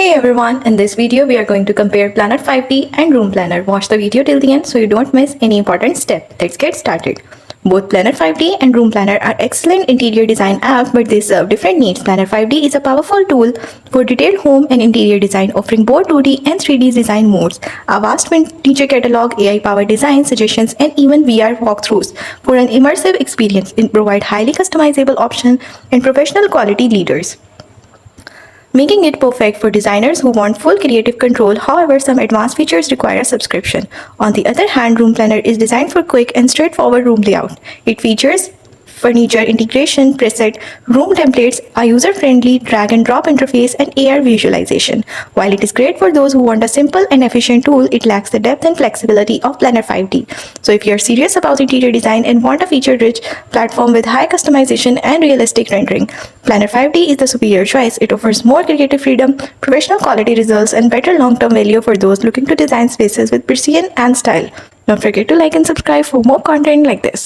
Hey everyone, in this video we are going to compare Planner 5D and Room Planner. Watch the video till the end so you don't miss any important step. Let's get started. Both Planner 5D and Room Planner are excellent interior design apps, but they serve different needs. Planner 5D is a powerful tool for detailed home and interior design, offering both 2D and 3D design modes, a vast feature catalog, AI-powered design suggestions, and even VR walkthroughs for an immersive experience. It provides highly customizable options and professional quality leaders, making it perfect for designers who want full creative control. However, some advanced features require a subscription. On the other hand, Room Planner is designed for quick and straightforward room layout. It features furniture integration, preset room templates, a user-friendly drag-and-drop interface, and AR visualization. While it is great for those who want a simple and efficient tool, it lacks the depth and flexibility of Planner 5D. So if you're serious about interior design and want a feature-rich platform with high customization and realistic rendering, Planner 5D is the superior choice. It offers more creative freedom, professional quality results, and better long-term value for those looking to design spaces with precision and style. Don't forget to like and subscribe for more content like this.